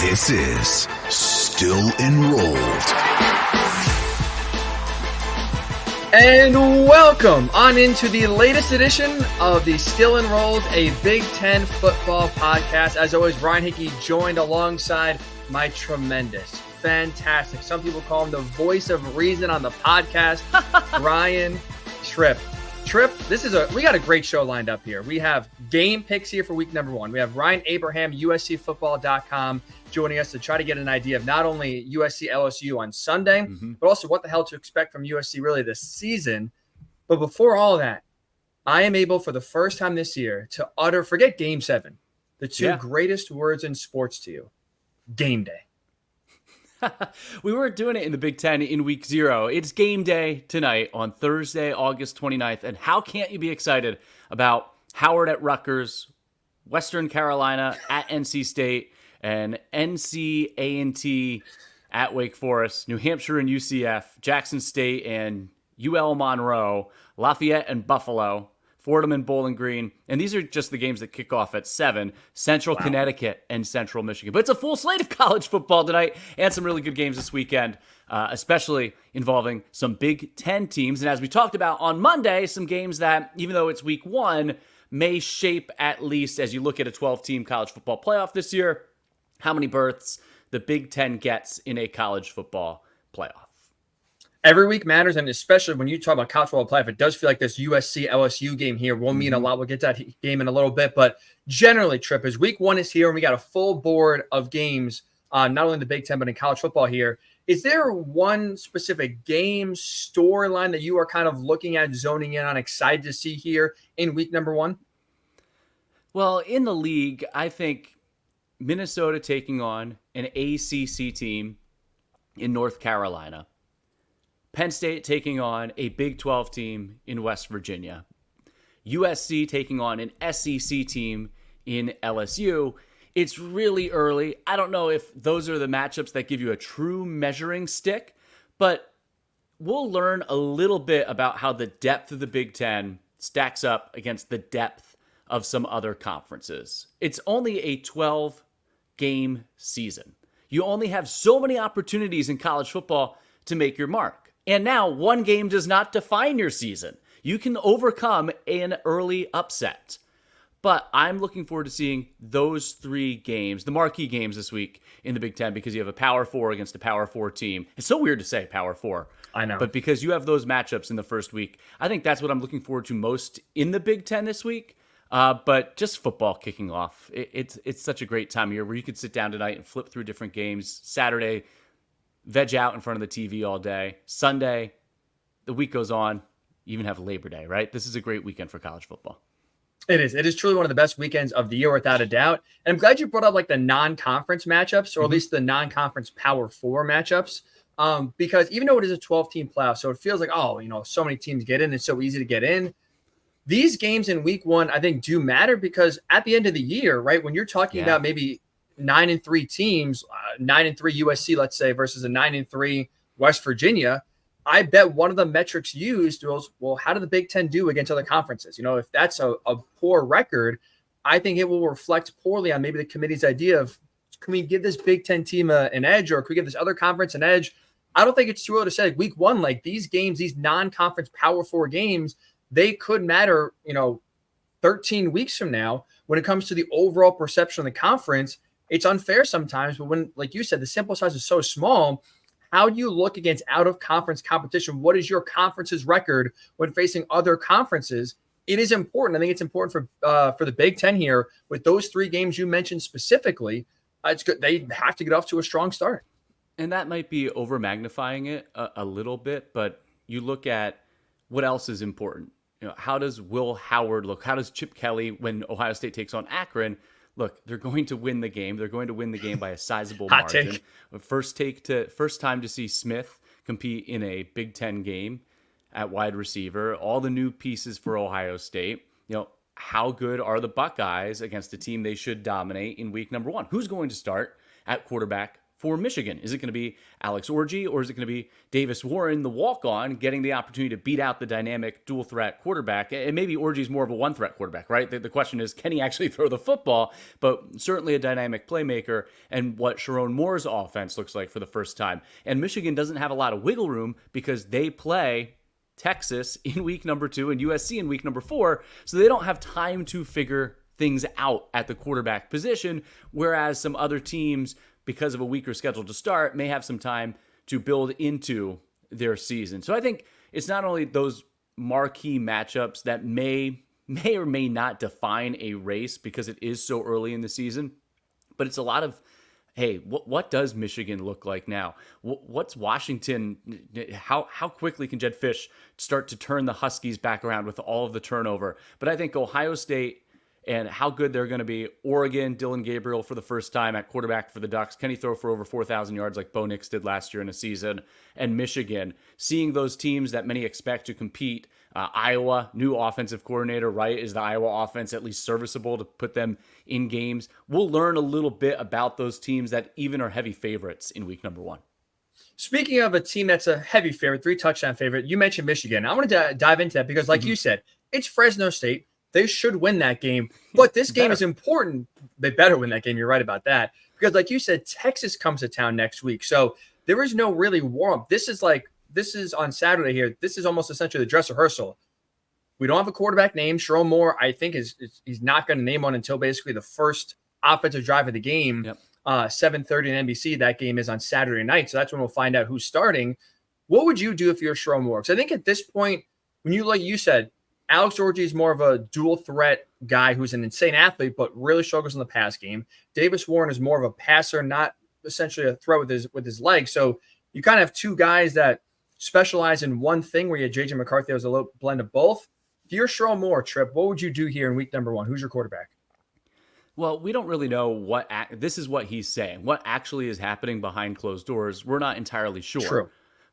This is Still Enrolled. And welcome on into the latest edition of the Still Enrolled, a Big Ten football podcast. As always, Ryan Hickey joined alongside my tremendous, fantastic, some people call him the voice of reason on the podcast, Ryan Tripp. Tripp, we got a great show lined up here. We have game picks here for week number one. We have Ryan Abraham, USCFootball.com, joining us to try to get an idea of not only USC-LSU on Sunday, but also what the hell to expect from USC really this season. But before all that, I am able for the first time this year to forget Game 7, the two greatest words in sports to you, game day. We weren't doing it in the Big Ten in week 0. It's game day tonight on Thursday, August 29th. And how can't you be excited about Howard at Rutgers, Western Carolina at NC State, and NC-A&T at Wake Forest, New Hampshire and UCF, Jackson State and UL Monroe, Lafayette and Buffalo, Fordham and Bowling Green. And these are just the games that kick off at 7, Central Connecticut and Central Michigan. But it's a full slate of college football tonight and some really good games this weekend, especially involving some Big Ten teams. And as we talked about on Monday, some games that, even though it's week 1, may shape, at least as you look at a 12-team college football playoff this year, how many berths the Big Ten gets in a college football playoff. Every week matters, and especially when you talk about college football playoff, it does feel like this USC-LSU game here will mean a lot. We'll get to that game in a little bit, but generally, Tripp, as week 1 is here and we got a full board of games, not only in the Big Ten, but in college football here. Is there one specific game, storyline that you are kind of looking at, zoning in on, excited to see here in week number 1? Well, in the league, I think Minnesota taking on an ACC team in North Carolina. Penn State taking on a Big 12 team in West Virginia. USC taking on an SEC team in LSU. It's really early. I don't know if those are the matchups that give you a true measuring stick, but we'll learn a little bit about how the depth of the Big Ten stacks up against the depth of some other conferences. It's only a 12-game season. You only have so many opportunities in college football to make your mark. And now, one game does not define your season. You can overcome an early upset. But I'm looking forward to seeing those 3 games, the marquee games this week in the Big Ten, because you have a Power 4 against a Power 4 team. It's so weird to say Power 4. I know. But because you have those matchups in the first week, I think that's what I'm looking forward to most in the Big Ten this week. But just football kicking off. It's such a great time of year where you could sit down tonight and flip through different games. Saturday, veg out in front of the TV all day. Sunday, the week goes on. You even have Labor Day, right? This is a great weekend for college football. It is. It is truly one of the best weekends of the year, without a doubt. And I'm glad you brought up like the non-conference matchups, or at least the non-conference Power 4 matchups, because even though it is a 12-team playoff, so it feels like, so many teams get in. It's so easy to get in. These games in week 1, I think, do matter because at the end of the year, right, when you're talking about maybe 9-3 teams, 9-3 USC, let's say, versus a 9-3 West Virginia, I bet one of the metrics used was, well, how did the Big Ten do against other conferences? If that's a poor record, I think it will reflect poorly on maybe the committee's idea of, can we give this Big Ten team an edge, or can we give this other conference an edge? I don't think it's too early to say, like, week 1, like these games, these non-conference Power 4 games, they could matter, 13 weeks from now when it comes to the overall perception of the conference. It's unfair sometimes, but when, like you said, the sample size is so small, how do you look against out-of-conference competition? What is your conference's record when facing other conferences? It is important. I think it's important for the Big Ten here with those 3 games you mentioned specifically. It's good. They have to get off to a strong start. And that might be over-magnifying it a little bit, but you look at what else is important. How does Will Howard look? How does Chip Kelly, when Ohio State takes on Akron, look? They're going to win the game. They're going to win the game by a sizable margin. Take. First time to see Smith compete in a Big Ten game at wide receiver. All the new pieces for Ohio State. How good are the Buckeyes against a team they should dominate in week number 1? Who's going to start at quarterback for Michigan? Is it going to be Alex Orji, or is it going to be Davis Warren, the walk-on, getting the opportunity to beat out the dynamic dual-threat quarterback? And maybe Orji's more of a one-threat quarterback, right? The question is, can he actually throw the football? But certainly a dynamic playmaker, and what Sharon Moore's offense looks like for the first time. And Michigan doesn't have a lot of wiggle room because they play Texas in week number 2 and USC in week number 4, so they don't have time to figure things out at the quarterback position, whereas some other teams, because of a weaker schedule to start, may have some time to build into their season. So I think it's not only those marquee matchups that may or may not define a race because it is so early in the season, but it's a lot of, hey, what does Michigan look like now? What's Washington? How quickly can Jed Fish start to turn the Huskies back around with all of the turnover? But I think Ohio State and how good they're going to be. Oregon, Dylan Gabriel for the first time at quarterback for the Ducks. Can he throw for over 4,000 yards like Bo Nix did last year in a season? And Michigan, seeing those teams that many expect to compete. Iowa, new offensive coordinator, right? Is the Iowa offense at least serviceable to put them in games? We'll learn a little bit about those teams that even are heavy favorites in week number 1. Speaking of a team that's a heavy favorite, 3-touchdown favorite, you mentioned Michigan. I want to dive into that because, like you said, it's Fresno State. They should win that game, but this game is important. They better win that game. You're right about that. Because like you said, Texas comes to town next week. So there is no really warm-up. This is on Saturday here. This is almost essentially the dress rehearsal. We don't have a quarterback named. Sharon Moore, I think, he's not going to name one until basically the first offensive drive of the game. Yep. 7:30 on NBC. That game is on Saturday night. So that's when we'll find out who's starting. What would you do if you're Sharon Moore? Because I think at this point, when you, like you said, Alex Orji is more of a dual threat guy who's an insane athlete, but really struggles in the pass game. Davis Warren is more of a passer, not essentially a threat with his legs. So you kind of have two guys that specialize in one thing where you had JJ McCarthy as a little blend of both. If you're Sharon Moore, Tripp, what would you do here in week number 1? Who's your quarterback? Well, we don't really know this is what he's saying. What actually is happening behind closed doors, we're not entirely sure. True.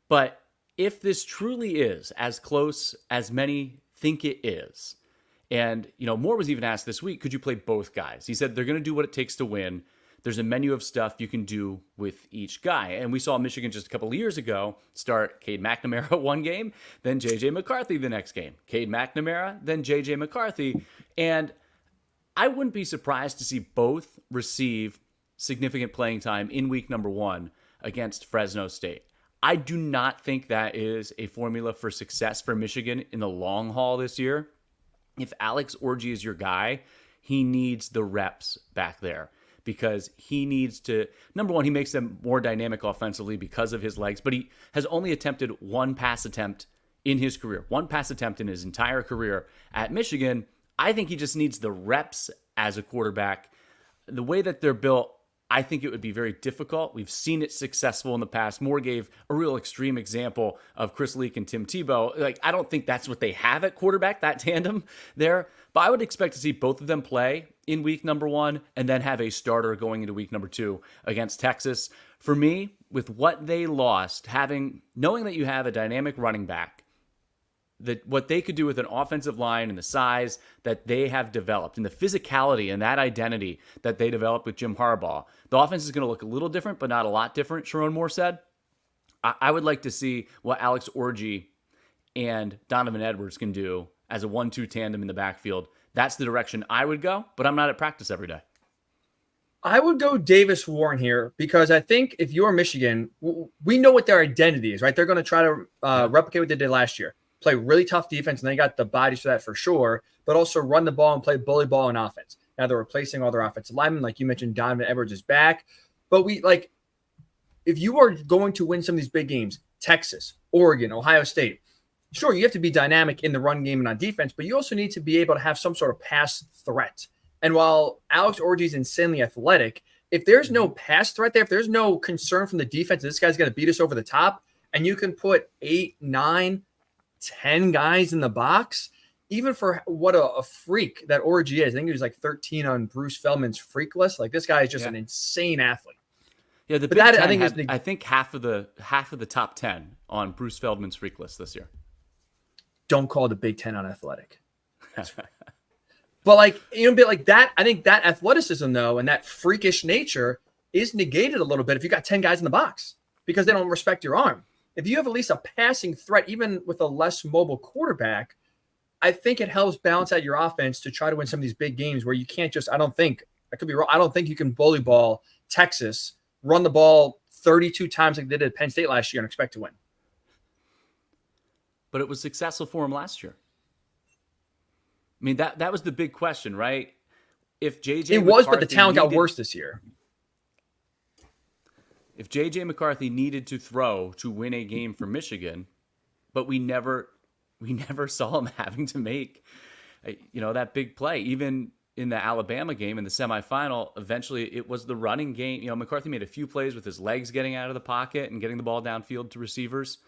But if this truly is as close as many think it is, and Moore was even asked this week, could you play both guys? He said they're going to do what it takes to win. There's a menu of stuff you can do with each guy. And we saw Michigan just a couple of years ago start Cade McNamara one game, then J.J. McCarthy the next game. Cade McNamara, then J.J. McCarthy. And I wouldn't be surprised to see both receive significant playing time in week number 1 against Fresno State. I do not think that is a formula for success for Michigan in the long haul this year. If Alex Orji is your guy, he needs the reps back there because he needs to, number one, he makes them more dynamic offensively because of his legs, but he has only attempted one pass attempt in his career, one pass attempt in his entire career at Michigan. I think he just needs the reps as a quarterback. The way that they're built, I think it would be very difficult. We've seen it successful in the past. Moore gave a real extreme example of Chris Leak and Tim Tebow. I don't think that's what they have at quarterback, that tandem there. But I would expect to see both of them play in week number 1 and then have a starter going into week number 2 against Texas. For me, with what they lost, knowing that you have a dynamic running back, what they could do with an offensive line and the size that they have developed and the physicality and that identity that they developed with Jim Harbaugh, the offense is going to look a little different, but not a lot different, Sharon Moore said. I would like to see what Alex Orji and Donovan Edwards can do as a 1-2 tandem in the backfield. That's the direction I would go, but I'm not at practice every day. I would go Davis Warren here because I think if you're Michigan, we know what their identity is, right? They're going to try to replicate what they did last year. Play really tough defense, and they got the bodies for that for sure, but also run the ball and play bully ball in offense. Now they're replacing all their offensive linemen. Like you mentioned, Donovan Edwards is back. But if you are going to win some of these big games, Texas, Oregon, Ohio State, sure, you have to be dynamic in the run game and on defense, but you also need to be able to have some sort of pass threat. And while Alex Orji is insanely athletic, if there's no pass threat there, if there's no concern from the defense, this guy's going to beat us over the top, and you can put 8, 9, 10 guys in the box, even for what a freak that Orji is. I think he was like 13 on Bruce Feldman's freak list. Like this guy is just an insane athlete. Yeah, the Big Ten I think half of the top 10 on Bruce Feldman's freak list this year. Don't call the Big Ten unathletic. But like that, I think that athleticism though, and that freakish nature is negated a little bit if you got 10 guys in the box because they don't respect your arm. If you have at least a passing threat, even with a less mobile quarterback, I think it helps balance out your offense to try to win some of these big games where you can't just, I don't think you can bully ball Texas, run the ball 32 times like they did at Penn State last year and expect to win. But it was successful for him last year. I mean, that was the big question, right? If JJ It was, but the talent got worse this year. If JJ McCarthy needed to throw to win a game for Michigan, but we never saw him having to make, that big play. Even in the Alabama game in the semifinal, eventually it was the running game. McCarthy made a few plays with his legs getting out of the pocket and getting the ball downfield to receivers.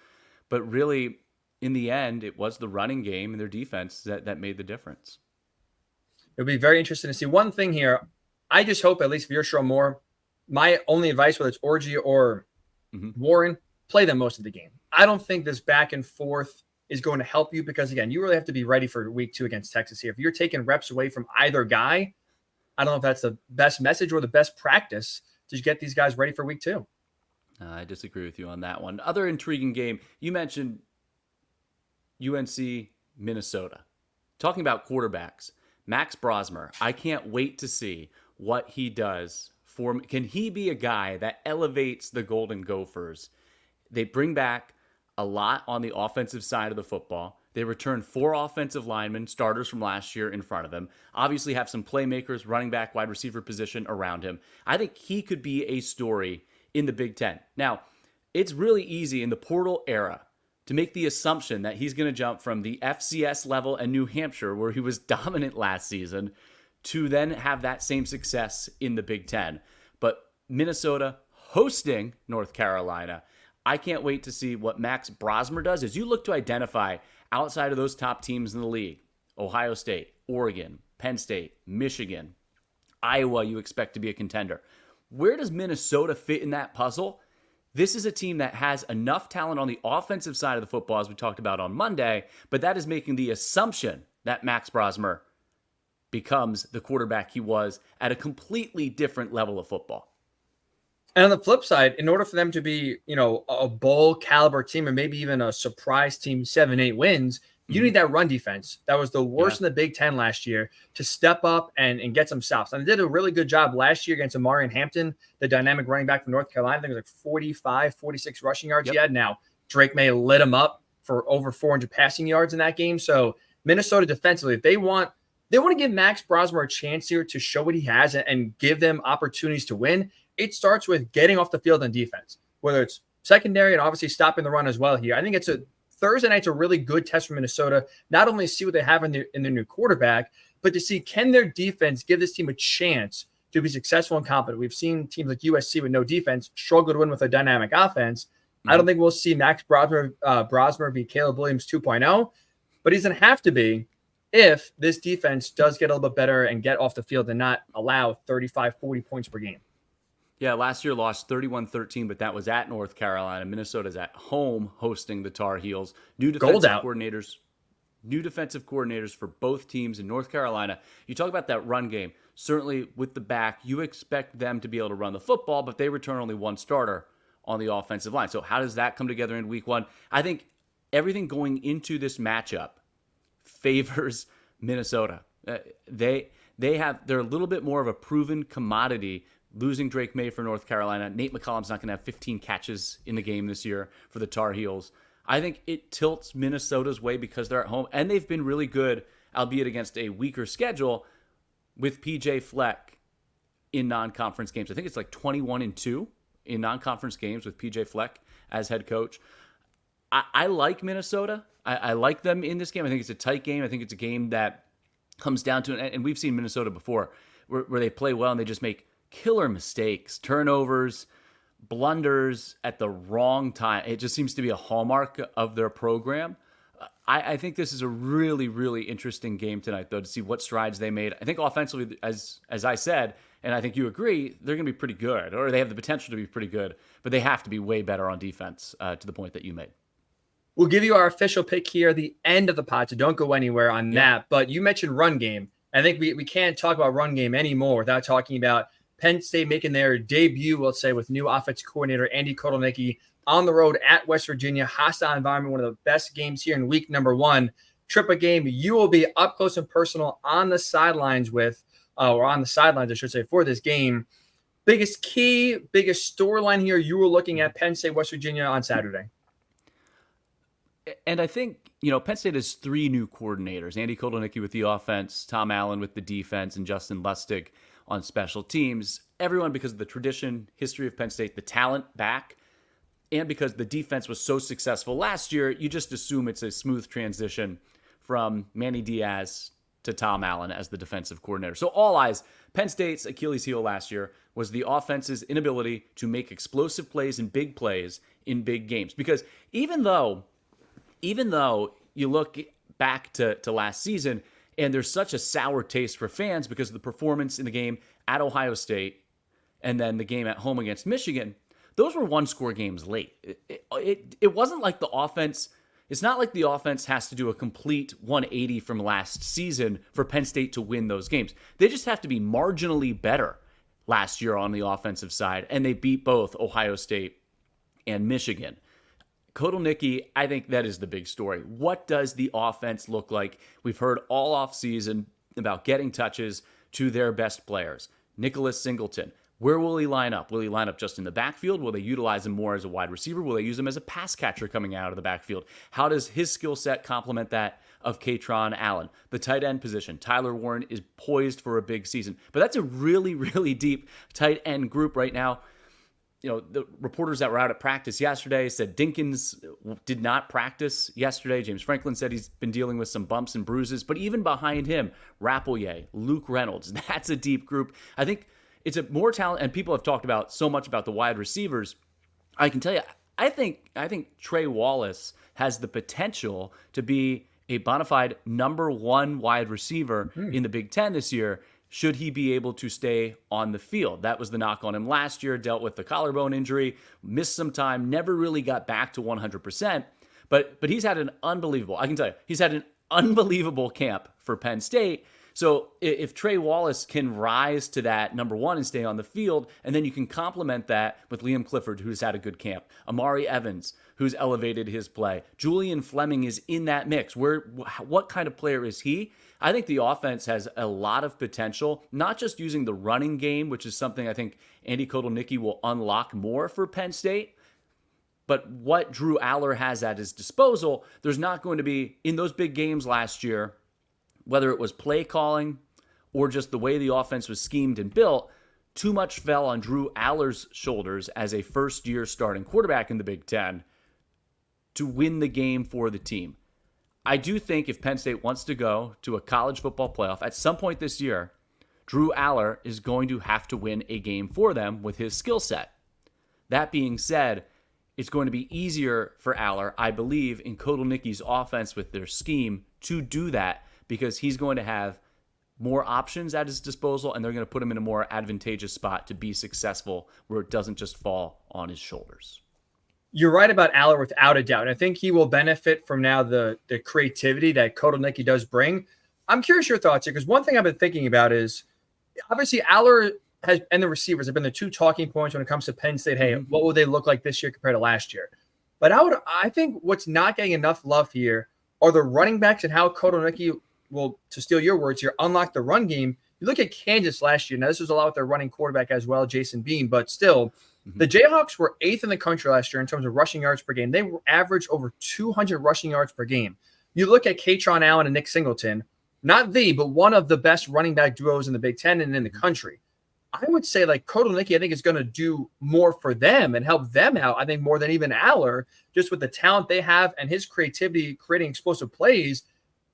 But really, in the end, it was the running game and their defense that made the difference. It'll be very interesting to see. One thing here, I just hope, at least if you're Sherrone Moore, my only advice, whether it's Orji or Warren, play them most of the game. I don't think this back and forth is going to help you because, again, you really have to be ready for week 2 against Texas here. If you're taking reps away from either guy, I don't know if that's the best message or the best practice to get these guys ready for week 2. I disagree with you on that one. Other intriguing game, you mentioned UNC, Minnesota. Talking about quarterbacks, Max Brosmer, I can't wait to see what he does. Can he be a guy that elevates the Golden Gophers? They bring back a lot on the offensive side of the football. They return 4 offensive linemen, starters from last year, in front of him. Obviously have some playmakers, running back, wide receiver position around him. I think he could be a story in the Big Ten. Now, it's really easy in the portal era to make the assumption that he's going to jump from the FCS level in New Hampshire, where he was dominant last season, to then have that same success in the Big Ten. But Minnesota hosting North Carolina, I can't wait to see what Max Brosmer does as you look to identify outside of those top teams in the league, Ohio State, Oregon, Penn State, Michigan, Iowa, you expect to be a contender. Where does Minnesota fit in that puzzle? This is a team that has enough talent on the offensive side of the football, as we talked about on Monday, but that is making the assumption that Max Brosmer becomes the quarterback he was at a completely different level of football. And on the flip side, in order for them to be, a bowl caliber team or maybe even a surprise team, 7-8 wins, you need that run defense. That was the worst in the Big Ten last year to step up and get some stops. And they did a really good job last year against Amarian Hampton, the dynamic running back from North Carolina. I think it was like 45, 46 rushing yards he had. Now, Drake May lit him up for over 400 passing yards in that game. So Minnesota defensively, if they want to give Max Brosmer a chance here to show what he has and give them opportunities to win, it starts with getting off the field on defense, whether it's secondary and obviously stopping the run as well here. I think Thursday night's a really good test for Minnesota, not only to see what they have in their new quarterback, but to see can their defense give this team a chance to be successful and competent. We've seen teams like USC with no defense struggle to win with a dynamic offense. I don't think we'll see Max Brosmer be Caleb Williams 2.0, but he's going to have to be if this defense does get a little bit better and get off the field and not allow 35, 40 points per game. Yeah, last year lost 31-13, but that was at North Carolina. Minnesota's at home hosting the Tar Heels. New defensive coordinators for both teams in North Carolina. You talk about that run game. Certainly with the back, you expect them to be able to run the football, but they return only one starter on the offensive line. So how does that come together in week 1? I think everything going into this matchup favors Minnesota. They're a little bit more of a proven commodity. Losing Drake May for North Carolina. Nate McCollum's not going to have 15 catches in the game this year for the Tar Heels. I think it tilts Minnesota's way because they're at home, and they've been really good, albeit against a weaker schedule, with PJ Fleck in non-conference games. I think it's like 21-2 in non-conference games with PJ Fleck as head coach. I like Minnesota. I like them in this game. I think it's a tight game. I think it's a game that comes down to, and we've seen Minnesota before, where they play well and they just make killer mistakes, turnovers, blunders at the wrong time. It just seems to be a hallmark of their program. I think this is a really, really interesting game tonight, though, to see what strides they made. I think offensively, as I said, and I think you agree, they're going to be pretty good, or they have the potential to be pretty good, but they have to be way better on defense, to the point that you made. We'll give you our official pick here at the end of the pod, so don't go anywhere on that. But you mentioned run game. I think we can't talk about run game anymore without talking about Penn State making their debut, let's say, with new offensive coordinator Andy Kotelnicki on the road at West Virginia. Hostile environment, one of the best games here in week number 1. Triple game you will be up close and personal on the sidelines with, or on the sidelines, I should say, for this game. Biggest key, biggest storyline here, you were looking at Penn State, West Virginia on Saturday. And I think, Penn State has 3 new coordinators. Andy Kotelnicki with the offense, Tom Allen with the defense, and Justin Lustig on special teams. Everyone, because of the tradition, history of Penn State, the talent back, and because the defense was so successful last year, you just assume it's a smooth transition from Manny Diaz to Tom Allen as the defensive coordinator. So all eyes, Penn State's Achilles heel last year was the offense's inability to make explosive plays and big plays in big games. Because even though you look back to last season and there's such a sour taste for fans because of the performance in the game at Ohio State and then the game at home against Michigan, those were one-score games late. It wasn't like the offense... It's not like the offense has to do a complete 180 from last season for Penn State to win those games. They just have to be marginally better last year on the offensive side, and they beat both Ohio State and Michigan. Kotelnicki, I think that is the big story. What does the offense look like? We've heard all offseason about getting touches to their best players. Nicholas Singleton. Where will he line up? Will he line up just in the backfield? Will they utilize him more as a wide receiver? Will they use him as a pass catcher coming out of the backfield? How does his skill set complement that of Katron Allen? The tight end position, Tyler Warren is poised for a big season. But that's a really, really deep tight end group right now. The reporters that were out at practice yesterday said Dinkins did not practice yesterday. James Franklin said he's been dealing with some bumps and bruises. But even behind him, Rappleyea, Luke Reynolds, that's a deep group. I think it's a more talent, and people have talked about so much about the wide receivers. I can tell you, I think Trey Wallace has the potential to be a bona fide number 1 wide receiver in the Big Ten this year, should he be able to stay on the field. That was the knock on him last year, dealt with the collarbone injury, missed some time, never really got back to 100%. But he's had an unbelievable camp for Penn State. So if Trey Wallace can rise to that number 1 and stay on the field, and then you can complement that with Liam Clifford, who's had a good camp, Amari Evans, who's elevated his play, Julian Fleming is in that mix. What kind of player is he? I think the offense has a lot of potential, not just using the running game, which is something I think Andy Kotelnicki will unlock more for Penn State, but what Drew Aller has at his disposal. There's not going to be, in those big games last year, whether it was play calling or just the way the offense was schemed and built, too much fell on Drew Aller's shoulders as a first-year starting quarterback in the Big Ten to win the game for the team. I do think if Penn State wants to go to a college football playoff at some point this year, Drew Aller is going to have to win a game for them with his skill set. That being said, it's going to be easier for Aller, I believe, in Kotelnicki's offense with their scheme to do that, because he's going to have more options at his disposal, and they're going to put him in a more advantageous spot to be successful where it doesn't just fall on his shoulders. You're right about Aller without a doubt. And I think he will benefit from now the creativity that Kotelnicki does bring. I'm curious your thoughts here, because one thing I've been thinking about is obviously Aller and the receivers have been the 2 talking points when it comes to Penn State. Hey, what will they look like this year compared to last year? But I think what's not getting enough love here are the running backs and how Kotelnicki will, to steal your words here, unlock the run game. You look at Kansas last year. Now, this was a lot with their running quarterback as well, Jason Bean, but still, the Jayhawks were 8th in the country last year in terms of rushing yards per game. They averaged over 200 rushing yards per game. You look at Katron Allen and Nick Singleton, not but one of the best running back duos in the Big Ten and in the country. I would say like Kotelnicki, I think, is going to do more for them and help them out, I think, more than even Aller, just with the talent they have and his creativity creating explosive plays.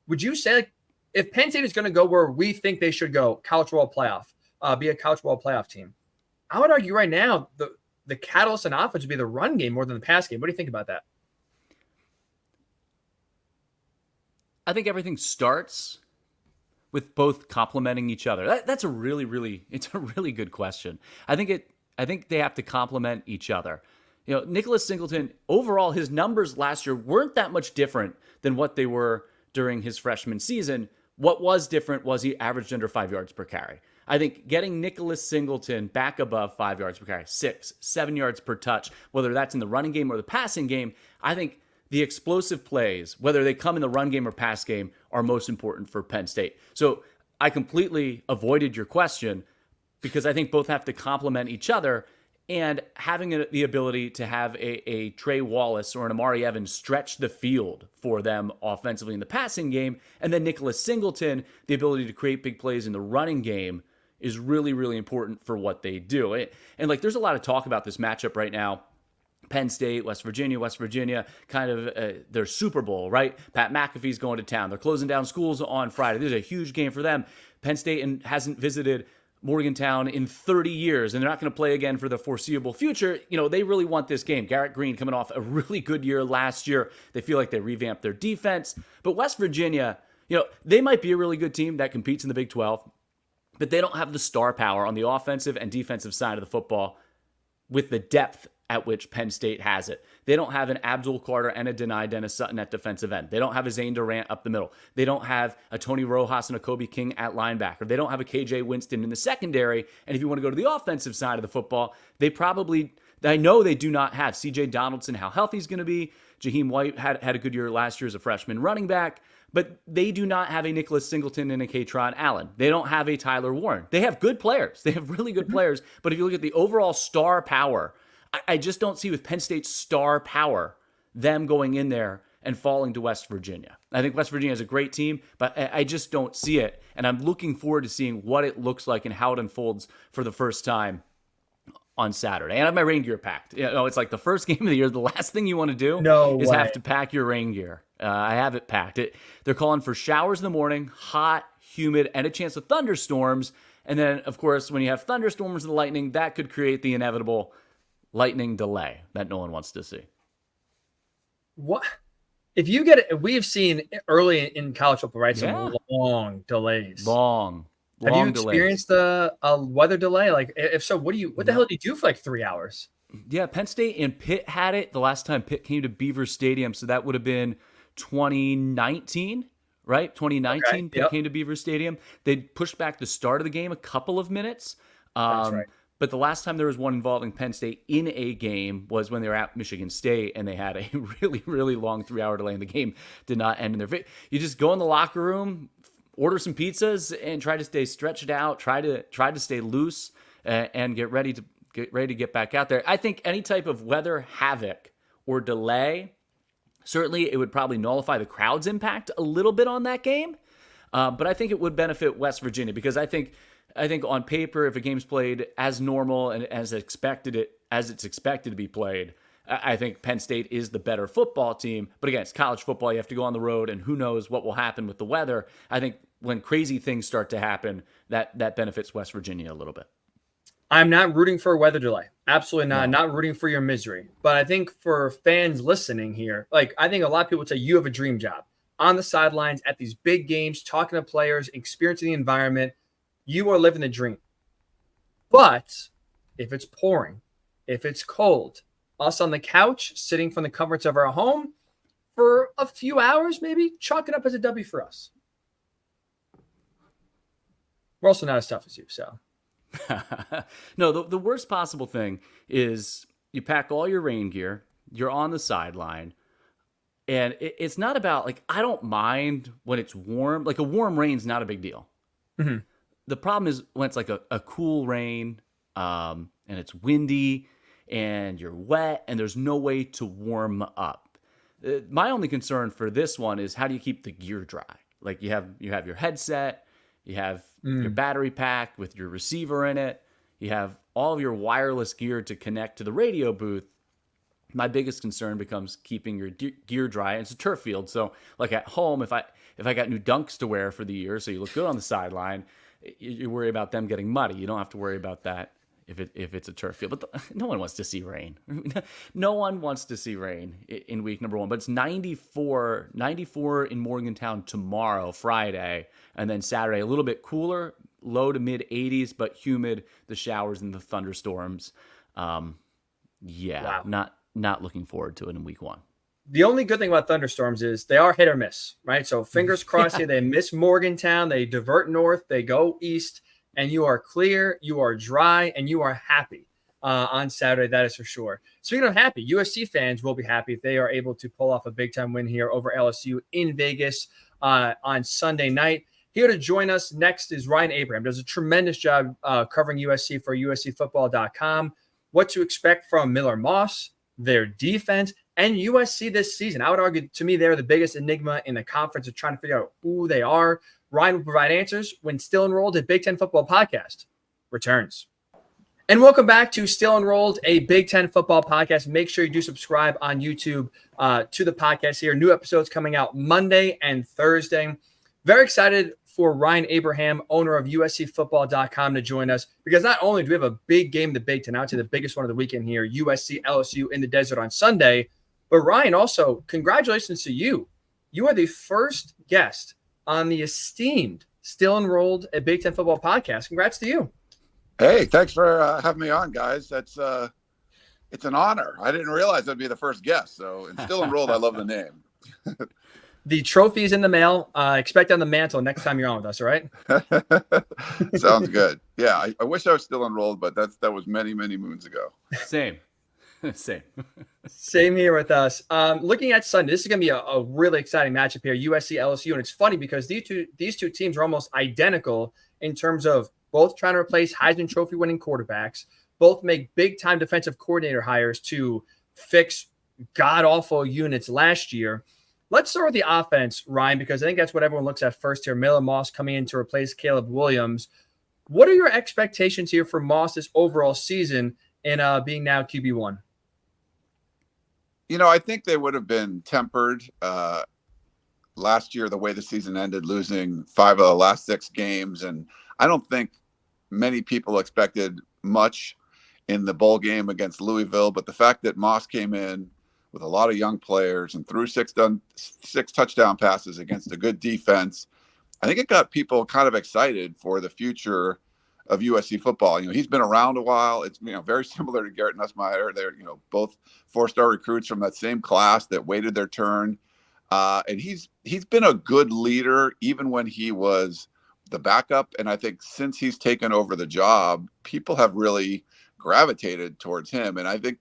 Would you say, like, if Penn State is going to go where we think they should go, college football playoff, be a college football playoff team, I would argue right now the catalyst and offense would be the run game more than the pass game. What do you think about that? I think everything starts with both complementing each other. That's a really good question. I think they have to complement each other. Nicholas Singleton, overall, his numbers last year weren't that much different than what they were during his freshman season. What was different was he averaged under 5 yards per carry. I think getting Nicholas Singleton back above 5 yards per carry, 6, 7 yards per touch, whether that's in the running game or the passing game, I think the explosive plays, whether they come in the run game or pass game, are most important for Penn State. So I completely avoided your question because I think both have to complement each other. And having the ability to have a Trey Wallace or an Amari Evans stretch the field for them offensively in the passing game, and then Nicholas Singleton, the ability to create big plays in the running game, is really, really important for what they do. And like, there's a lot of talk about this matchup right now. Penn State, West Virginia, kind of their Super Bowl, right? Pat McAfee's going to town. They're closing down schools on Friday. This is a huge game for them. Penn State hasn't visited Morgantown in 30 years, and they're not going to play again for the foreseeable future. You know, they really want this game. Garrett Green coming off a really good year last year. They feel like they revamped their defense. But West Virginia, you know, they might be a really good team that competes in the Big 12, but they don't have the star power on the offensive and defensive side of the football with the depth at which Penn State has it. They don't have an Abdul Carter and a Dennis Sutton at defensive end. They don't have a Zane Durant up the middle. They don't have a Tony Rojas and a Kobe King at linebacker. They don't have a KJ Winston in the secondary. And if you want to go to the offensive side of the football, I know they do not have CJ Donaldson, how healthy he's going to be. Jaheim White had a good year last year as a freshman running back. But they do not have a Nicholas Singleton and a Katron Allen. They don't have a Tyler Warren. They have good players. They have really good players. But if you look at the overall star power, I just don't see with Penn State's star power them going in there and falling to West Virginia. I think West Virginia is a great team, but I just don't see it. And I'm looking forward to seeing what it looks like and how it unfolds for the first time on Saturday. And I have my rain gear packed. You know, it's like the first game of the year. The last thing you want to do is have to pack your rain gear. I have it packed. They're calling for showers in the morning, hot, humid, and a chance of thunderstorms. And then, of course, when you have thunderstorms and lightning, that could create the inevitable lightning delay that no one wants to see. What if you get it? We've seen early in college football, right? Some long delays. Long Have you experienced a weather delay? Like, if so, what the hell did you do for like 3 hours? Yeah, Penn State and Pitt had it the last time Pitt came to Beaver Stadium. So that would have been 2019, right? 2019, okay, Pitt came to Beaver Stadium. They pushed back the start of the game a couple of minutes. That's right. But the last time there was one involving Penn State in a game was when they were at Michigan State, and they had a really, really long 3-hour delay, and the game did not end in their favor. You just go in the locker room, order some pizzas, and try to stay stretched out, try to stay loose, and get ready to get back out there. I think any type of weather havoc or delay, certainly it would probably nullify the crowd's impact a little bit on that game, but I think it would benefit West Virginia because I think on paper, if a game's played as normal and as it's expected to be played, I think Penn State is the better football team. But again, it's college football. You have to go on the road, and who knows what will happen with the weather. I think when crazy things start to happen, that benefits West Virginia a little bit. I'm not rooting for a weather delay. Absolutely not. No. Not rooting for your misery. But I think for fans listening here, like I think a lot of people would say you have a dream job on the sidelines at these big games, talking to players, experiencing the environment. You are living the dream. But if it's pouring, if it's cold, us on the couch, sitting from the comforts of our home for a few hours, maybe chalk it up as a W for us. We're also not as tough as you, so. No, the worst possible thing is you pack all your rain gear, you're on the sideline, and it's not about, like, I don't mind when it's warm. Like, a warm rain's not a big deal. Mm-hmm. The problem is when it's like a cool rain and it's windy and you're wet and there's no way to warm up. My only concern for this one is how do you keep the gear dry? Like you have your headset, you have your battery pack with your receiver in it, you have all of your wireless gear to connect to the radio booth. My biggest concern becomes keeping your gear dry. And it's a turf field, so like at home, if I got new Dunks to wear for the year, so you look good on the sideline, you worry about them getting muddy. You don't have to worry about that if it's a turf field. But no one wants to see rain. No one wants to see rain in week number 1. But it's 94 in Morgantown tomorrow, Friday, and then Saturday a little bit cooler, low to mid 80s, but humid. The showers and the thunderstorms. Wow. Not looking forward to it in week 1. The only good thing about thunderstorms is they are hit or miss, right? So fingers crossed here, they miss Morgantown, they divert north, they go east, and you are clear, you are dry, and you are happy on Saturday. That is for sure. Speaking of happy, USC fans will be happy if they are able to pull off a big-time win here over LSU in Vegas on Sunday night. Here to join us next is Ryan Abraham. Does a tremendous job covering USC for USCFootball.com. What to expect from Miller Moss, their defense, and USC this season. I would argue, to me, they're the biggest enigma in the conference of trying to figure out who they are. Ryan will provide answers when Still Enrolled, a Big Ten football podcast, returns. And welcome back to Still Enrolled, a Big Ten football podcast. Make sure you do subscribe on YouTube to the podcast here. New episodes coming out Monday and Thursday. Very excited for Ryan Abraham, owner of USCFootball.com, to join us, because not only do we have a big game in the Big Ten, I would say the biggest one of the weekend here, USC-LSU in the desert on Sunday. But Ryan, also, congratulations to you. You are the first guest on the esteemed Still Enrolled, a Big Ten football podcast. Congrats to you. Hey, thanks for having me on, guys. That's it's an honor. I didn't realize I'd be the first guest. So, and Still Enrolled, I love the name. The trophy is in the mail. Expect on the mantle next time you're on with us, all right? Sounds good. Yeah, I wish I was still enrolled, but that was many, many moons ago. Same. Same here with us. Looking at Sunday, this is going to be a really exciting matchup here, USC-LSU. And it's funny because these two teams are almost identical in terms of both trying to replace Heisman Trophy winning quarterbacks, both make big-time defensive coordinator hires to fix god-awful units last year. Let's start with the offense, Ryan, because I think that's what everyone looks at first here. Miller Moss coming in to replace Caleb Williams. What are your expectations here for Moss this overall season and being now QB1? You know, I think they would have been tempered last year, the way the season ended, losing 5 of the last 6 games. And I don't think many people expected much in the bowl game against Louisville. But the fact that Moss came in with a lot of young players and threw 6 touchdown passes against a good defense, I think it got people kind of excited for the future of USC football. You know, he's been around a while. It's, you know, very similar to Garrett Nussmeier. They're, you know, both 4-star recruits from that same class that waited their turn. And he's been a good leader even when he was the backup. And I think since he's taken over the job, people have really gravitated towards him. And I think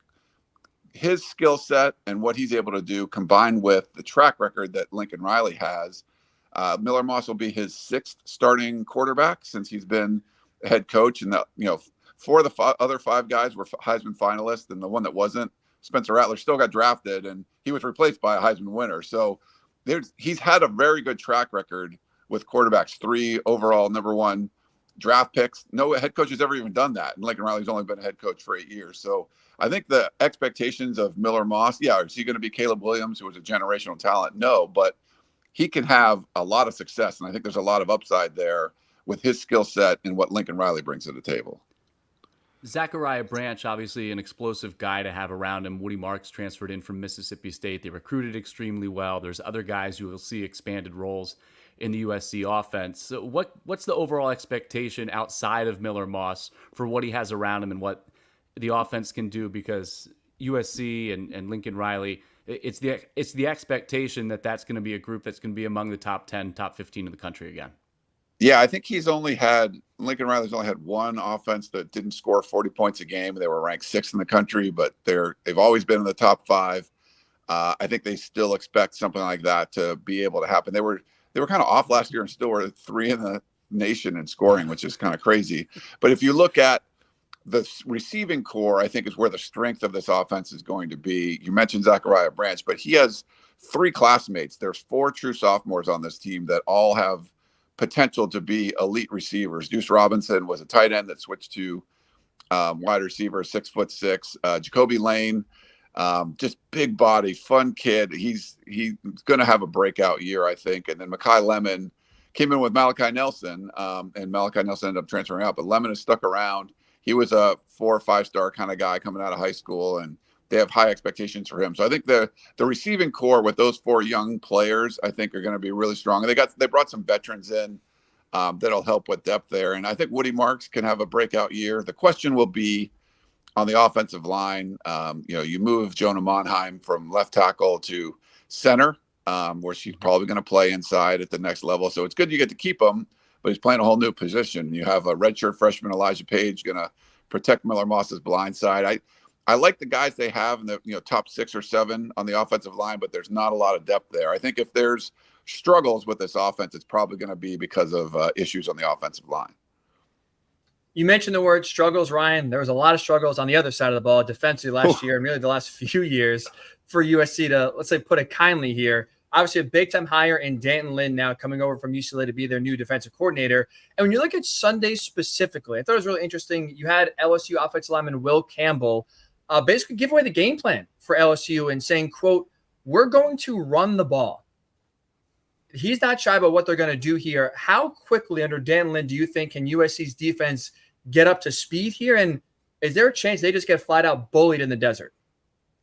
his skill set and what he's able to do, combined with the track record that Lincoln Riley has, Miller Moss will be his 6th starting quarterback since he's been a head coach. And 4 of the other 5 guys were Heisman finalists, and the one that wasn't, Spencer Rattler, still got drafted, and he was replaced by a Heisman winner. So he's had a very good track record with quarterbacks, 3 overall number 1 draft picks. No head coach has ever even done that. And Lincoln Riley's only been a head coach for 8 years. So I think the expectations of Miller Moss, is he going to be Caleb Williams, who was a generational talent? No, but he can have a lot of success. And I think there's a lot of upside there with his skill set and what Lincoln Riley brings to the table. Zachariah Branch, obviously an explosive guy to have around him. Woody Marks transferred in from Mississippi State. They recruited extremely well. There's other guys who will see expanded roles in the USC offense. So what's the overall expectation outside of Miller Moss for what he has around him and what the offense can do? Because USC and Lincoln Riley, it's the expectation that that's going to be a group that's going to be among the top 10, top 15 in the country again. Yeah, I think Lincoln Riley's only had one offense that didn't score 40 points a game. They were ranked 6th in the country, but they've always been in the top 5. I think they still expect something like that to be able to happen. They were kind of off last year and still were 3 in the nation in scoring, which is kind of crazy. But if you look at the receiving core, I think is where the strength of this offense is going to be. You mentioned Zachariah Branch, but he has 3 classmates. There's 4 true sophomores on this team that all have potential to be elite receivers. Deuce Robinson was a tight end that switched to wide receiver, 6'6". Jacoby Lane, just big body, fun kid. He's going to have a breakout year, I think. And then Mekhi Lemon came in with Malachi Nelson, and Malachi Nelson ended up transferring out. But Lemon has stuck around. He was a 4 or 5-star kind of guy coming out of high school, and they have high expectations for him. So I think the receiving core with those 4 young players, I think, are going to be really strong. And they brought some veterans in that'll help with depth there. And I think Woody Marks can have a breakout year. The question will be on the offensive line. You move Jonah Monheim from left tackle to center, where she's probably going to play inside at the next level. So it's good you get to keep him, but he's playing a whole new position. You have a redshirt freshman, Elijah Page, going to protect Miller Moss's blind side. I like the guys they have in the top 6 or 7 on the offensive line, but there's not a lot of depth there. I think if there's struggles with this offense, it's probably going to be because of issues on the offensive line. You mentioned the word struggles, Ryan. There was a lot of struggles on the other side of the ball defensively last year and really the last few years for USC to, let's say, put it kindly here. Obviously, a big-time hire in Danton Lynn now coming over from UCLA to be their new defensive coordinator. And when you look at Sunday specifically, I thought it was really interesting. You had LSU offensive lineman Will Campbell basically give away the game plan for LSU and saying, quote, "We're going to run the ball." He's not shy about what they're going to do here. How quickly under Dan Lynn do you think can USC's defense get up to speed here? And is there a chance they just get flat out bullied in the desert?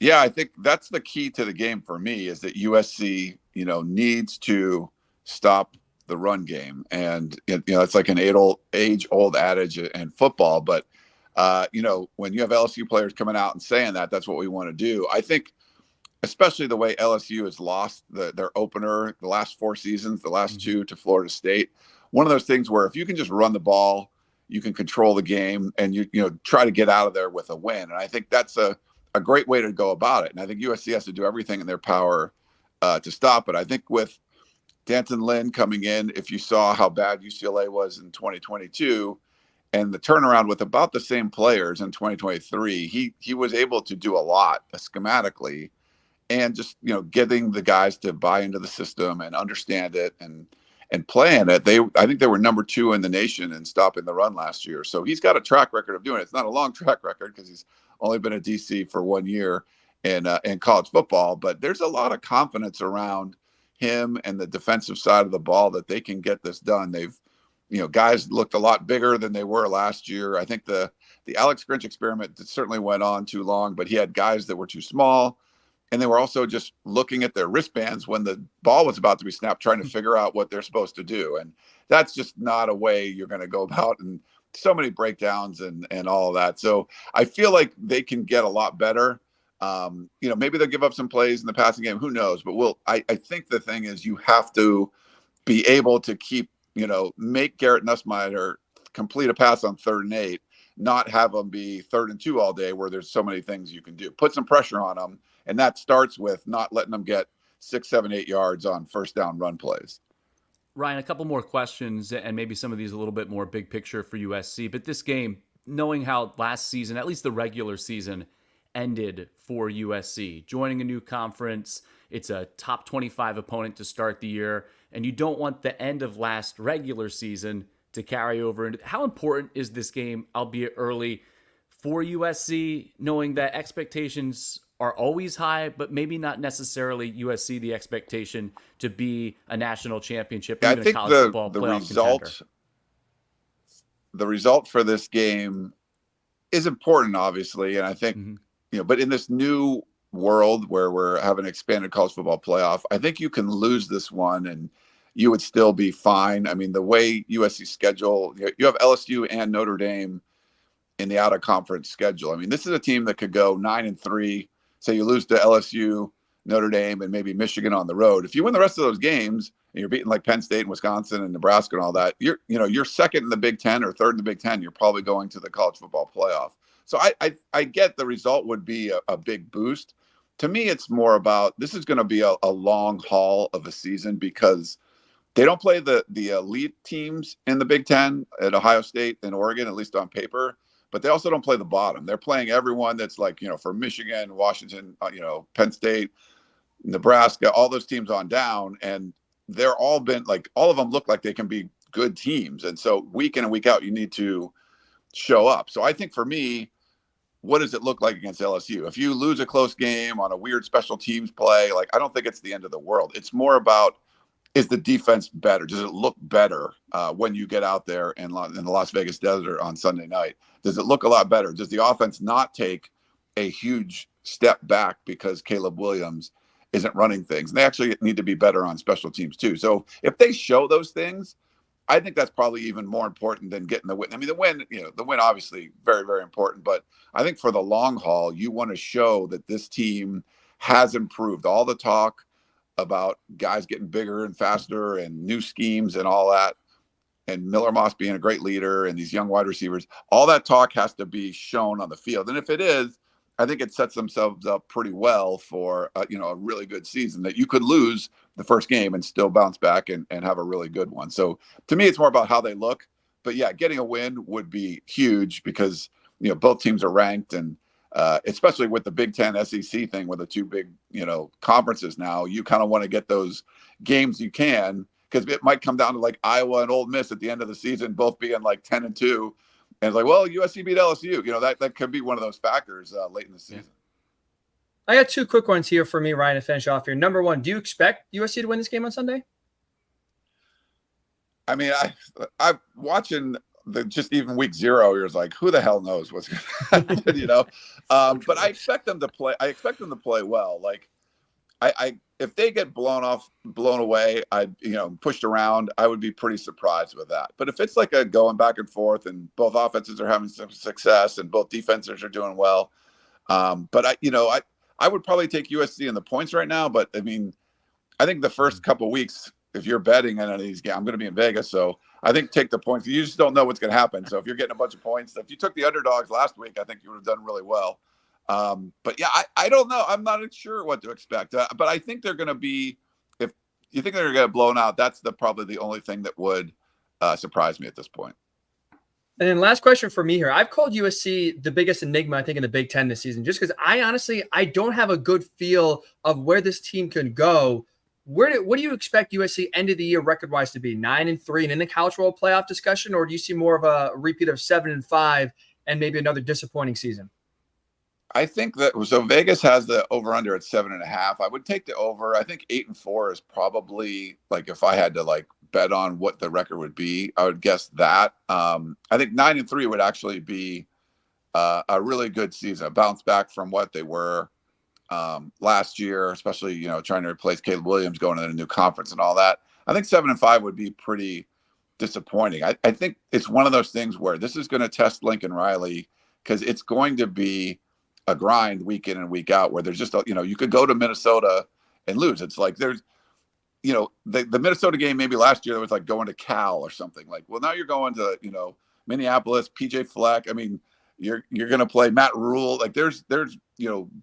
Yeah, I think that's the key to the game for me is that USC, needs to stop the run game. And, it's like an age-old adage in football. But, when you have LSU players coming out and saying that, that's what we want to do. I think especially the way LSU has lost their opener the last 4 seasons, the last 2 to Florida State. One of those things where if you can just run the ball, you can control the game and you try to get out of there with a win. And I think that's a great way to go about it. And I think USC has to do everything in their power to stop it. I think with Danton Lynn coming in, if you saw how bad UCLA was in 2022 and the turnaround with about the same players in 2023, he was able to do a lot schematically and just, getting the guys to buy into the system and understand it and playing it. I think they were number 2 in the nation in stopping the run last year. So he's got a track record of doing it. It's not a long track record because he's only been a DC for 1 year in college football, but there's a lot of confidence around him and the defensive side of the ball that they can get this done. They've, guys looked a lot bigger than they were last year. I think the Alex Grinch experiment certainly went on too long, but he had guys that were too small. And they were also just looking at their wristbands when the ball was about to be snapped, trying to figure out what they're supposed to do. And that's just not a way you're going to go about. And so many breakdowns and all of that. So I feel like they can get a lot better. Maybe they'll give up some plays in the passing game. Who knows? But I think the thing is you have to be able to keep, make Garrett Nussmeier complete a pass on 3rd and 8, not have them be 3rd and 2 all day where there's so many things you can do. Put some pressure on them. And that starts with not letting them get 6, 7, 8 yards on first down run plays. Ryan, a couple more questions, and maybe some of these a little bit more big picture for USC. But this game, knowing how last season, at least the regular season, ended for USC, joining a new conference, it's a top 25 opponent to start the year, and you don't want the end of last regular season to carry over. And how important is this game, albeit early, for USC, knowing that expectations are always high, but maybe not necessarily USC the expectation to be a national championship or even a college football playoff contender? The result for this game is important, obviously, and I think but in this new world where we're having an expanded college football playoff, I think you can lose this one and you would still be fine. I mean, the way USC schedule, you have LSU and Notre Dame in the out-of-conference schedule. I mean, this is a team that could go 9-3. Say you lose to LSU, Notre Dame, and maybe Michigan on the road. If you win the rest of those games and you're beating like Penn State and Wisconsin and Nebraska and all that, you're second in the Big Ten or third in the Big Ten. You're probably going to the college football playoff. So I get the result would be a big boost. To me, it's more about this is going to be a long haul of a season because they don't play the elite teams in the Big Ten at Ohio State and Oregon, at least on paper. But they also don't play the bottom. They're playing everyone that's like, for Michigan, Washington, Penn State, Nebraska, all those teams on down. And they're all of them look like they can be good teams. And so week in and week out, you need to show up. So I think for me, what does it look like against LSU? If you lose a close game on a weird special teams play, I don't think it's the end of the world. It's more about, is the defense better? Does it look better when you get out there in the Las Vegas desert on Sunday night? Does it look a lot better? Does the offense not take a huge step back because Caleb Williams isn't running things? And they actually need to be better on special teams too. So if they show those things, I think that's probably even more important than getting the win. I mean, the win obviously very, very important. But I think for the long haul, you want to show that this team has improved. All the talk about guys getting bigger and faster and new schemes and all that, and Miller Moss being a great leader and these young wide receivers, all that talk has to be shown on the field. And if it is, I think it sets themselves up pretty well for a really good season, that you could lose the first game and still bounce back and have a really good one. So to me, it's more about how they look. But yeah, getting a win would be huge because both teams are ranked, and especially with the Big Ten SEC thing with the two big conferences now, you kind of want to get those games you can, because it might come down to like Iowa and Ole Miss at the end of the season, both being like 10-2. And it's like, well, USC beat LSU. That could be one of those factors late in the season. I got two quick ones here for me, Ryan, to finish off here. Number one, do you expect USC to win this game on Sunday? I mean, I'm watching just even week 0. You're like, who the hell knows what's going to happen, But I expect them to play. I expect them to play well. Like, I if they get blown away, pushed around, I would be pretty surprised with that. But if it's like a going back and forth and both offenses are having some success and both defenses are doing well, but I would probably take USC in the points right now. But I mean, I think the first couple of weeks, if you're betting on any of these games, I'm going to be in Vegas, so I think take the points. You just don't know what's going to happen. So if you're getting a bunch of points, if you took the underdogs last week, I think you would have done really well. But yeah, I don't know. I'm not sure what to expect. But I think they're going to be, if you think they're going to get blown out, that's probably the only thing that would surprise me at this point. And then last question for me here. I've called USC the biggest enigma, I think, in the Big Ten this season, just because I don't have a good feel of where this team can go. What do you expect USC end of the year record-wise to be? 9-3 and in the college football playoff discussion, or do you see more of a repeat of 7-5 and maybe another disappointing season? I think that Vegas has the over/under at 7.5. I would take the over. I think 8-4 is probably, like, if I had to like bet on what the record would be, I would guess that. I think 9-3 would actually be a really good season, a bounce back from what they were last year, especially trying to replace Caleb Williams going to a new conference and all that. I think 7-5 would be pretty disappointing. I think it's one of those things where this is going to test Lincoln Riley, because it's going to be a grind week in and week out, where there's just you could go to Minnesota and lose. It's like there's the Minnesota game maybe last year, it was like going to Cal or something. Like, well, now you're going to Minneapolis, PJ Fleck. I mean, you're going to play Matt Rule. Like, there's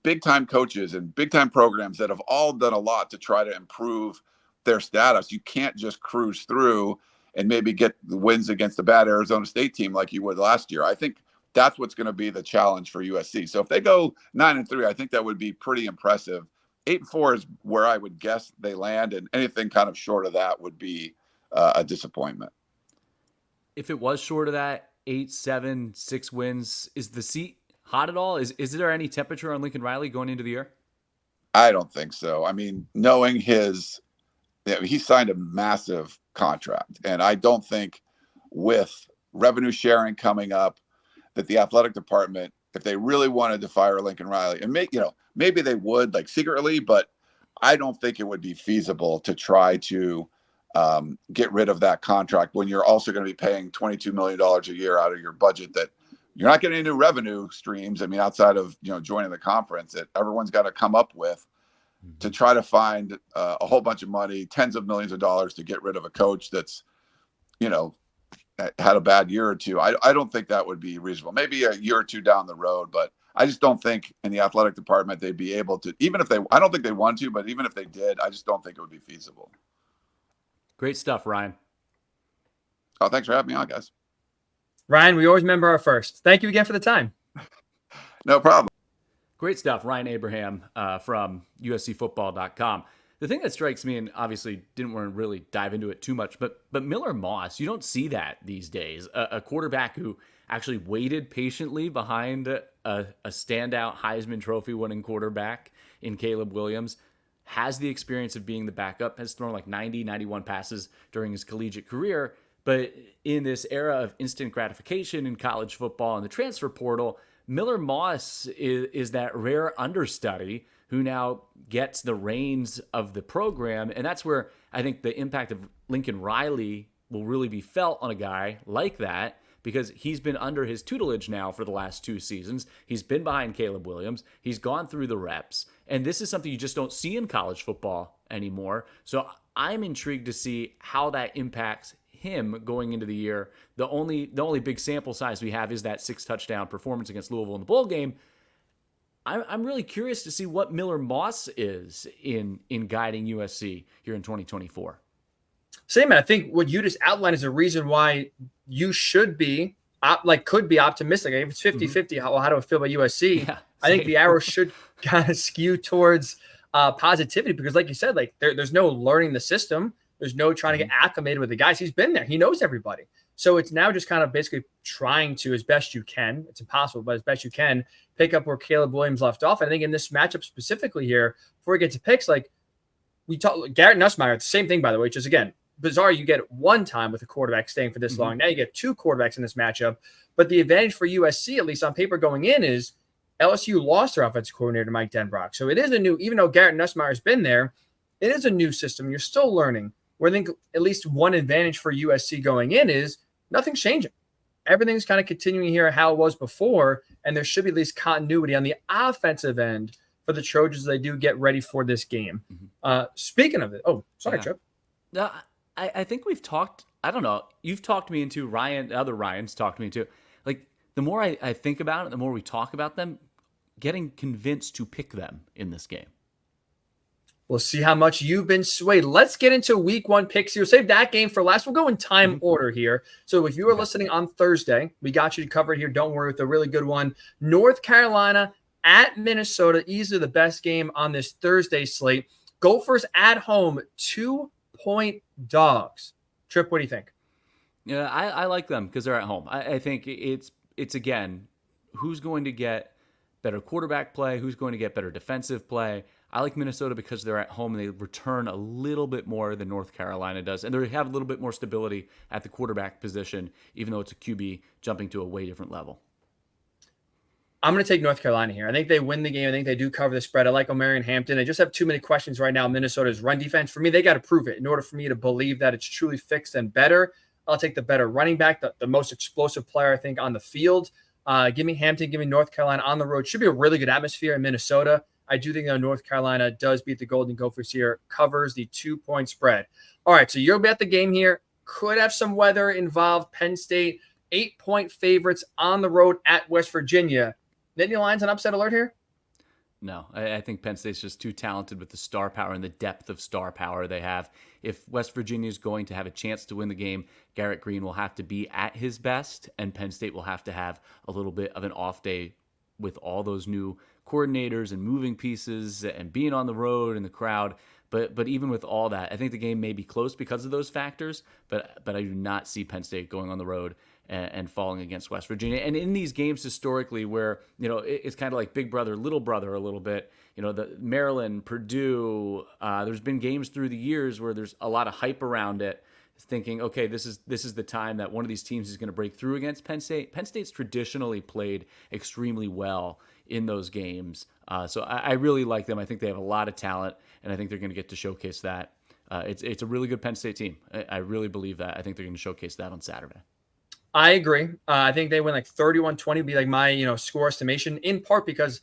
big time coaches and big time programs that have all done a lot to try to improve their status. You can't just cruise through and maybe get the wins against the bad Arizona State team like you would last year. I think that's what's going to be the challenge for USC. So if they go 9-3, I think that would be pretty impressive. 8-4 is where I would guess they land, and anything kind of short of that would be a disappointment. If it was short of that, 8-7, 6 wins, is the seat hot at all? Is there any temperature on Lincoln Riley going into the year? I don't think so. I mean, knowing he signed a massive contract, and I don't think with revenue sharing coming up that the athletic department, if they really wanted to fire Lincoln Riley, and maybe they would, like, secretly, but I don't think it would be feasible to try to get rid of that contract when you're also going to be paying $22 million a year out of your budget that you're not getting any new revenue streams. I mean, outside of joining the conference, that everyone's got to come up with to try to find a whole bunch of money, tens of millions of dollars, to get rid of a coach that's had a bad year or two. I don't think that would be reasonable. Maybe a year or two down the road, but I just don't think in the athletic department they'd be able to, I don't think they want to, but even if they did, I just don't think it would be feasible. Great stuff, Ryan. Oh, thanks for having me on, guys. Ryan, we always remember our first. Thank you again for the time. No problem. Great stuff. Ryan Abraham from USCFootball.com. The thing that strikes me, and obviously didn't want to really dive into it too much, but Miller Moss, you don't see that these days. A quarterback who actually waited patiently behind a standout Heisman Trophy winning quarterback in Caleb Williams, has the experience of being the backup, has thrown like 90, 91 passes during his collegiate career. But in this era of instant gratification in college football and the transfer portal, Miller Moss is that rare understudy who now gets the reins of the program. And that's where I think the impact of Lincoln Riley will really be felt on a guy like that, because he's been under his tutelage now for the last 2 seasons. He's been behind Caleb Williams. He's gone through the reps. And this is something you just don't see in college football anymore. So I'm intrigued to see how that impacts him going into the year, the only big sample size we have is that 6-touchdown performance against Louisville in the bowl game. I'm really curious to see what Miller Moss is in guiding USC here in 2024. Same, man. I think what you just outlined is a reason why you should be could be optimistic. If it's 50-50, how do I feel about USC? Yeah, I think the arrow should kind of skew towards positivity because, like you said, like there's no learning the system. There's no trying to get acclimated with the guys. He's been there. He knows everybody. So it's now just kind of basically trying to, as best you can, it's impossible, but as best you can, pick up where Caleb Williams left off. I think in this matchup specifically here, before we get to picks, like we talked, Garrett Nussmeier, it's the same thing, by the way, which is, again, bizarre. You get one time with a quarterback staying for this long. Now you get two quarterbacks in this matchup. But the advantage for USC, at least on paper going in, is LSU lost their offensive coordinator, Mike Denbrock. So it is a new, even though Garrett Nussmeier has been there, it is a new system. You're still learning. Where I think at least one advantage for USC going in is nothing's changing. Everything's kind of continuing here how it was before, and there should be at least continuity on the offensive end for the Trojans as they do get ready for this game. Speaking of it, Trip. No, I think we've talked, I don't know, you've talked me into, other Ryans talked me into, like, the more I think about it, the more we talk about them, getting convinced to pick them in this game. We'll see how much you've been swayed. Let's get into week one picks here. Save that game for last. We'll go in time order here. So if you were listening on Thursday, we got you covered here. Don't worry, with a really good one. North Carolina at Minnesota, easily the best game on this Thursday slate. Gophers at home, 2-point dogs. Trip, what do you think? Yeah, I like them because they're at home. I think it's again, who's going to get better quarterback play? Who's going to get better defensive play? I like Minnesota because they're at home and they return a little bit more than North Carolina does. And they have a little bit more stability at the quarterback position, even though it's a QB jumping to a way different level. I'm going to take North Carolina here. I think they win the game. I think they do cover the spread. I like Omarion Hampton. I just have too many questions right now. Minnesota's run defense. For me, they got to prove it. In order for me to believe that it's truly fixed and better, I'll take the better running back, the most explosive player, I think, on the field. Give me Hampton, give me North Carolina on the road. Should be a really good atmosphere in Minnesota. I do think North Carolina does beat the Golden Gophers here, covers the 2-point spread. All right, so you'll bet the game here. Could have some weather involved. Penn State, 8-point favorites on the road at West Virginia. Nittany Lions on upset alert here? No, I think Penn State's just too talented with the star power and the depth of star power they have. If West Virginia is going to have a chance to win the game, Garrett Green will have to be at his best, and Penn State will have to have a little bit of an off day with all those new coordinators and moving pieces and being on the road and the crowd. But even with all that, I think the game may be close because of those factors, but I do not see Penn State going on the road and falling against West Virginia. And in these games historically where, it's kind of like big brother, little brother a little bit, the Maryland, Purdue, there's been games through the years where there's a lot of hype around it, thinking, okay, this is the time that one of these teams is going to break through against Penn State. Penn State's traditionally played extremely well in those games. So I really like them. I think they have a lot of talent, and I think they're going to get to showcase that. It's a really good Penn State team. I really believe that. I think they're going to showcase that on Saturday. I agree. I think they win like 31-20 would be like my, score estimation, in part because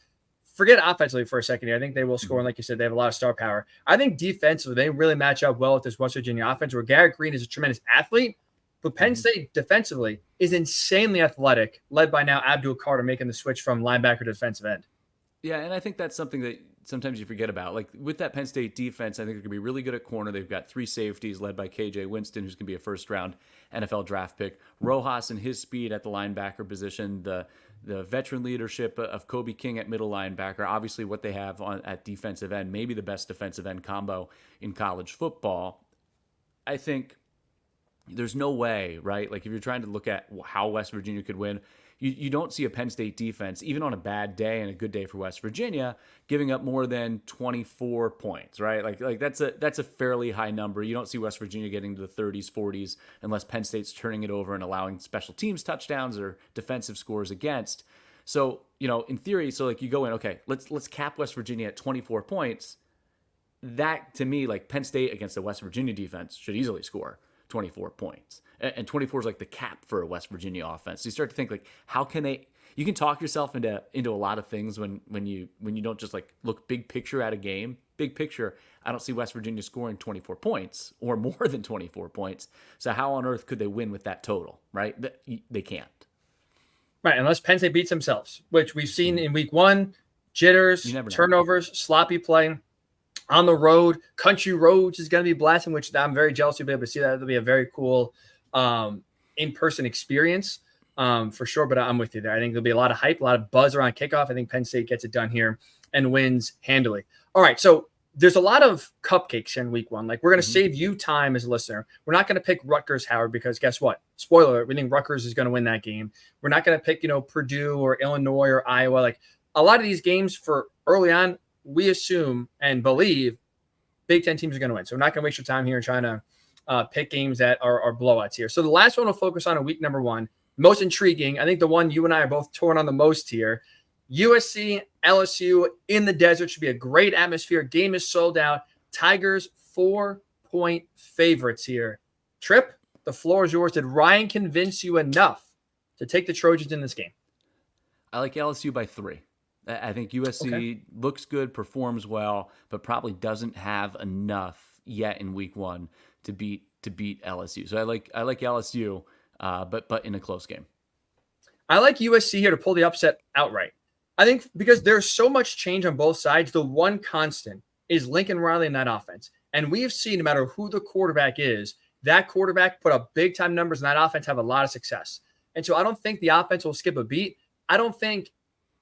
forget offensively for a second here. I think they will score. And like you said, they have a lot of star power. I think defensively, they really match up well with this West Virginia offense where Garrett Green is a tremendous athlete, but Penn State defensively is insanely athletic, led by now Abdul Carter making the switch from linebacker to defensive end. Yeah, and I think that's something that sometimes you forget about. Like with that Penn State defense, I think they're going to be really good at corner. They've got 3 safeties led by KJ Winston, who's going to be a first-round NFL draft pick. Rojas and his speed at the linebacker position, the veteran leadership of Kobe King at middle linebacker, obviously what they have at defensive end, maybe the best defensive end combo in college football. I think there's no way, right? Like if you're trying to look at how West Virginia could win, you don't see a Penn State defense, even on a bad day and a good day for West Virginia, giving up more than 24 points, right? Like that's a fairly high number. You don't see West Virginia getting to the 30s, 40s, unless Penn State's turning it over and allowing special teams touchdowns or defensive scores against. So, in theory, so like you go in, okay, let's cap West Virginia at 24 points. That to me, like Penn State against the West Virginia defense should easily score 24 points. And 24 is like the cap for a West Virginia offense. So you start to think like, how can they? You can talk yourself into a lot of things when you don't just like look big picture at a game. big picture, I don't see West Virginia scoring 24 points or more than 24 points. So how on earth could they win with that total, right? They can't. Right, unless Penn State beats themselves, which we've seen in week 1, jitters, turnovers, sloppy play. On the road, country roads is going to be blasting, which I'm very jealous to be able to see that. It'll be a very cool in-person experience for sure, but I'm with you there. I think there'll be a lot of hype, a lot of buzz around kickoff. I think Penn State gets it done here and wins handily. All right, so there's a lot of cupcakes in week 1. Like, we're going to save you time as a listener. We're not going to pick Rutgers, Howard, because guess what? Spoiler alert, we think Rutgers is going to win that game. We're not going to pick, Purdue or Illinois or Iowa. Like, a lot of these games for early on, we assume and believe Big Ten teams are going to win. So we're not going to waste your time here trying to pick games that are blowouts here. So the last one we'll focus on in week number 1, most intriguing. I think the one you and I are both torn on the most here. USC-LSU in the desert should be a great atmosphere. Game is sold out. Tigers 4-point favorites here. Trip, the floor is yours. Did Ryan convince you enough to take the Trojans in this game? I like LSU by 3. I think USC looks good, performs well, but probably doesn't have enough yet in week 1 to beat LSU. So I like LSU, but in a close game. I like USC here to pull the upset outright. I think because there's so much change on both sides, the one constant is Lincoln Riley in that offense. And we have seen, no matter who the quarterback is, that quarterback put up big-time numbers, and that offense have a lot of success. And so I don't think the offense will skip a beat. I don't think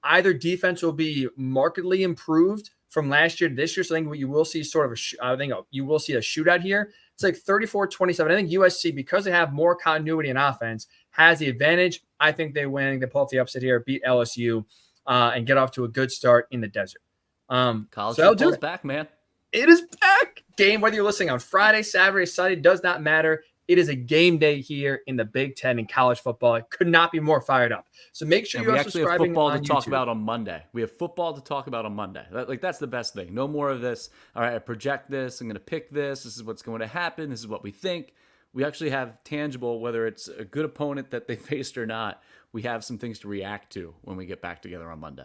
either defense will be markedly improved from last year to this year. So I think what you will see you will see a shootout here. It's like 34-27. I think USC, because they have more continuity in offense, has the advantage. I think they win. They pull off the upset here, beat LSU, and get off to a good start in the desert. College football's back, man. It is back. Game, whether you're listening on Friday, Saturday, Sunday, does not matter. It is a game day here in the Big Ten in college football. It could not be more fired up. So make sure you are subscribing. We actually have football to talk YouTube. about on Monday. We have football to talk about on Monday. That's the best thing. No more of this. All right, I project this. I'm going to pick this. This is what's going to happen. This is what we think. We actually have tangible, whether it's a good opponent that they faced or not. We have some things to react to when we get back together on Monday.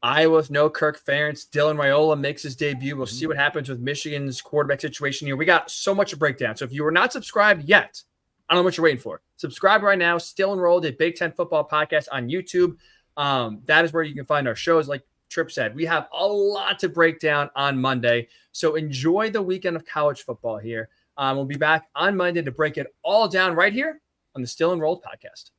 Iowa with no Kirk Ferentz. Dylan Raiola makes his debut. We'll see what happens with Michigan's quarterback situation here. We got so much to break down. So if you are not subscribed yet, I don't know what you're waiting for. Subscribe right now. Still enrolled at Big Ten Football Podcast on YouTube. That is where you can find our shows. Like Tripp said, we have a lot to break down on Monday. So enjoy the weekend of college football here. We'll be back on Monday to break it all down right here on the Still Enrolled Podcast.